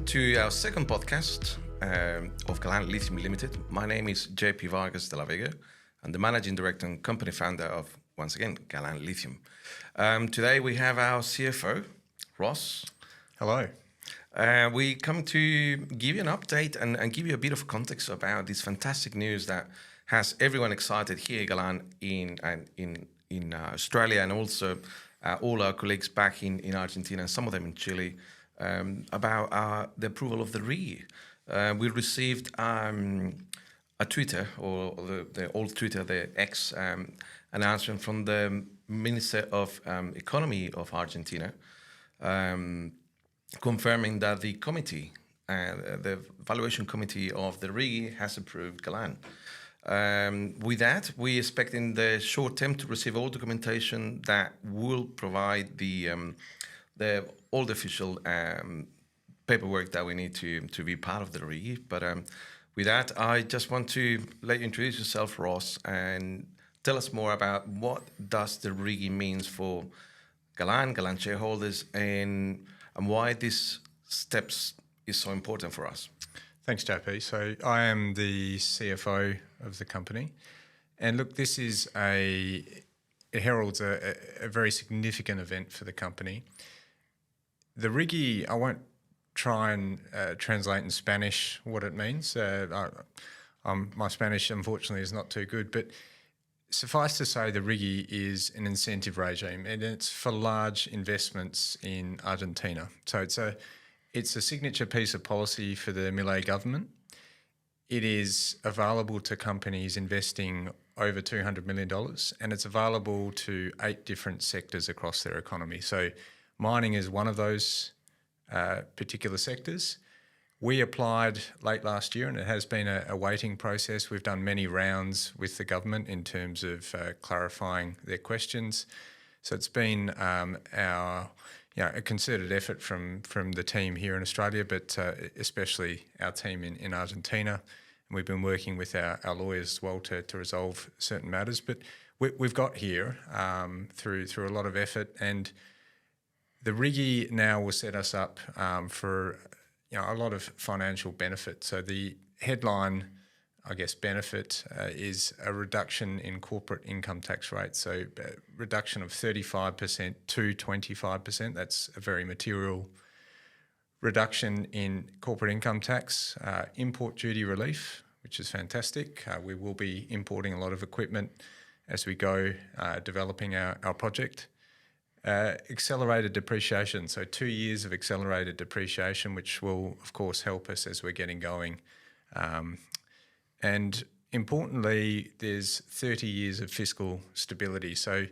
to our second podcast of Galan Lithium Limited. My name is JP Vargas de la Vega. I'm the Managing Director and Company Founder of, once again, Galan Lithium. Today we have our CFO, Ross. Hello. We come to give you an update and give you a bit of context about this fantastic news that has everyone excited here at Galan in Australia, and also all our colleagues back in Argentina and some of them in Chile, about the approval of the RIGY. We received a Twitter, or the old Twitter, the X, announcement from the Minister of Economy of Argentina, confirming that the committee, the valuation committee of the RIGY, has approved Galan. With that, we expect in the short term to receive all documentation that will provide all the official paperwork that we need to be part of the RIGY. But with that, I just want to let you introduce yourself, Ross, and tell us more about what does the RIGY means for Galan shareholders, and why this steps is so important for us. Thanks, JP. So I am the CFO of the company. And look, this is it heralds a very significant event for the company. The RIGY, I won't try and translate in Spanish what it means. My Spanish, unfortunately, is not too good, but suffice to say the RIGY is an incentive regime, and it's for large investments in Argentina. So it's a signature piece of policy for the Milei government. It is available to companies investing over $200 million, and it's available to 8 different sectors across their economy. So mining is one of those particular sectors. We applied late last year, and it has been a waiting process. We've done many rounds with the government in terms of clarifying their questions. So it's been a concerted effort from the team here in Australia, but especially our team in Argentina. And we've been working with our lawyers as well to resolve certain matters. But we've got here through a lot of effort, and the RIGY now will set us up for a lot of financial benefit. So the headline, I guess, benefit is a reduction in corporate income tax rate. So a reduction of 35% to 25%. That's a very material reduction in corporate income tax. Import duty relief, which is fantastic. We will be importing a lot of equipment as we go developing our project. Accelerated depreciation, so 2 years of accelerated depreciation, which will, of course, help us as we're getting going. And importantly, there's 30 years of fiscal stability. So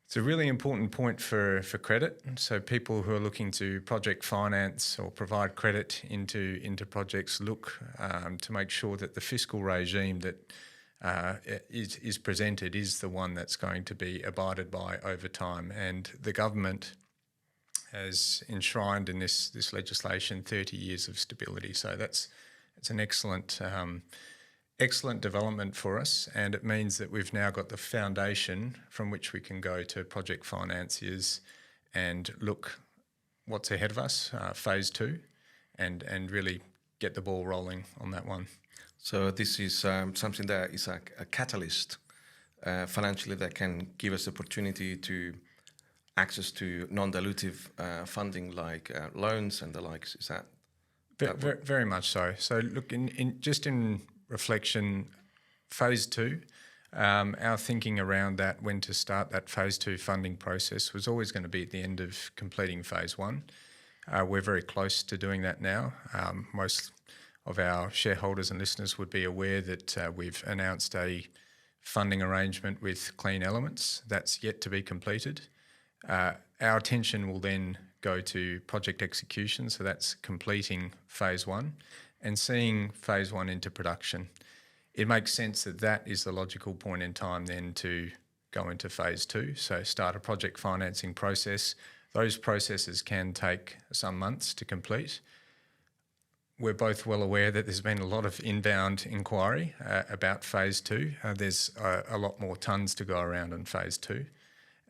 it's a really important point for credit. So people who are looking to project finance or provide credit into projects look to make sure that the fiscal regime that is presented is the one that's going to be abided by over time. And the government has enshrined in this legislation 30 years of stability. So it's an excellent development for us, and it means that we've now got the foundation from which we can go to project financiers and look what's ahead of us, phase 2, and really get the ball rolling on that one. So this is something that is a catalyst financially that can give us opportunity to access to non-dilutive funding like loans and the likes. Is that? Very much so. So look, in reflection, phase 2, our thinking around that, when to start that phase 2 funding process, was always going to be at the end of completing phase 1. We're very close to doing that now. Most of our shareholders and listeners would be aware that we've announced a funding arrangement with Clean Elements. That's yet to be completed. Our attention will then go to project execution, so that's completing phase 1 and seeing phase 1 into production. It makes sense that is the logical point in time then to go into phase 2, so start a project financing process. Those processes can take some months to complete. We're both well aware that there's been a lot of inbound inquiry about phase 2. There's a lot more tonnes to go around in phase 2.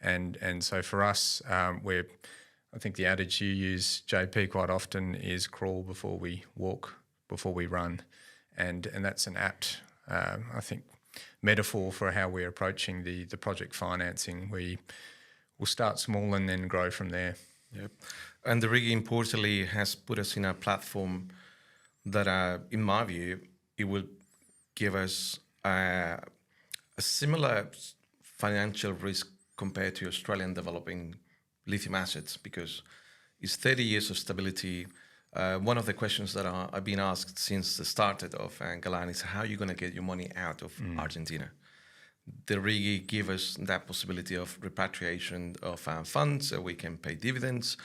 And so for us, we're I think the adage you use, JP, quite often is crawl before we walk, before we run. And that's an apt, I think, metaphor for how we're approaching the project financing. We will start small and then grow from there. Yep. And the RIGI importantly has put us in a platform that, in my view, it will give us a similar financial risk compared to Australian developing lithium assets, because it's 30 years of stability. One of the questions that I've been asked since the start of Galan is how are you going to get your money out of Argentina? The RIGI give us that possibility of repatriation of funds, so we can pay dividends.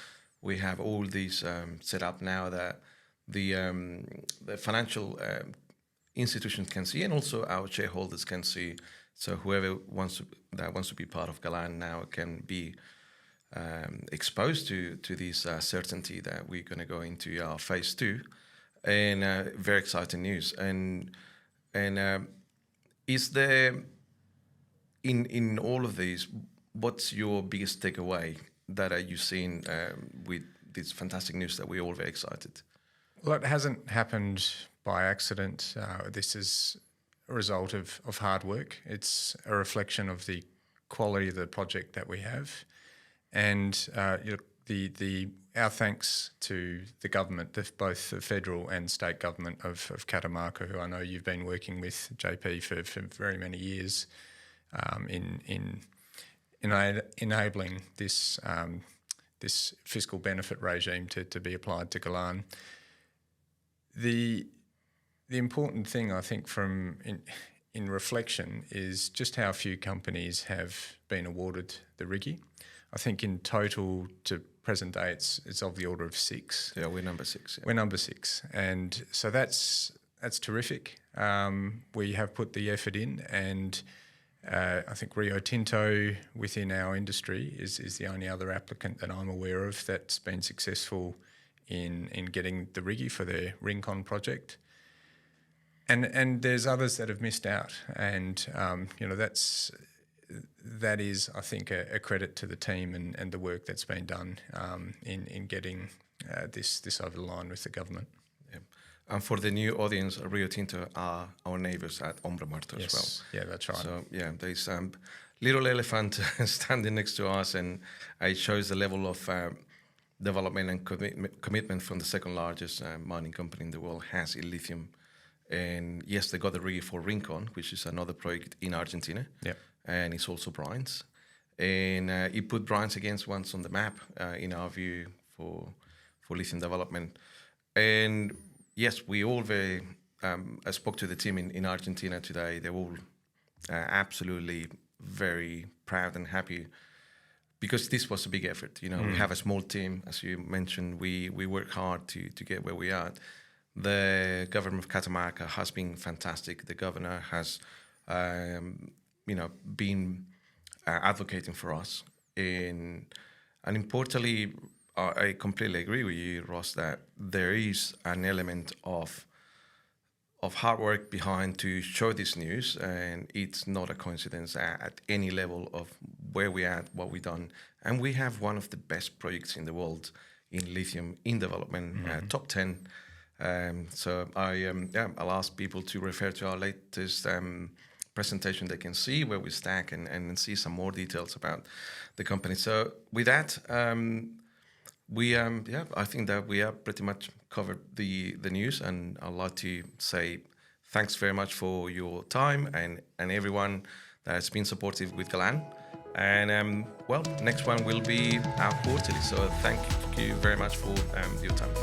We have all these set up now that the financial institutions can see, and also our shareholders can see. So whoever wants to be part of Galan now can be exposed to this certainty that we're going to go into our phase 2, and very exciting news. And is there in all of these, what's your biggest takeaway that you've seen with this fantastic news that we're all very excited? Well, it hasn't happened by accident. This is a result of hard work. It's a reflection of the quality of the project that we have. And our thanks to the government, both the federal and state government of Catamarca, who I know you've been working with, JP, for very many years in enabling this fiscal benefit regime to be applied to Galan. The important thing, I think, in reflection is just how few companies have been awarded the RIGI. I think in total, to present day, it's of the order of 6. Yeah, we're number 6. Yeah. We're number 6, and so that's terrific. We have put the effort in, and I think Rio Tinto within our industry is the only other applicant that I'm aware of that's been successful in getting the RIGI for their Rincon project. And there's others that have missed out, and that is, I think, a credit to the team and the work that's been done in getting this over the line with the government. Yeah. And for the new audience, Rio Tinto are our neighbours at Ombra Marta as well. Yeah, that's right. So yeah, there's little elephant standing next to us, and it shows the level of development and commitment from the second largest mining company in the world has in lithium. And yes, they got the RIGI for Rincon, which is another project in Argentina. Yeah. And it's also brines. And it put brines against once on the map, in our view, for lithium development. And yes, we all I spoke to the team in Argentina today. They're all absolutely very proud and happy, because this was a big effort. We have a small team, as you mentioned. We work hard to get where we are. The government of Catamarca has been fantastic. The governor has, been advocating for us. And importantly, I completely agree with you, Ross, that there is an element of hard work behind to show this news, and it's not a coincidence at any level of where we're at, what we've done. And we have one of the best projects in the world in lithium in development, top 10. So I'll ask people to refer to our latest presentation. They can see where we stack and see some more details about the company. So with that, I think that we have pretty much covered the news, and I'd like to say thanks very much for your time and everyone that's been supportive with Galan. And next one will be our quarterly. So thank you very much for your time.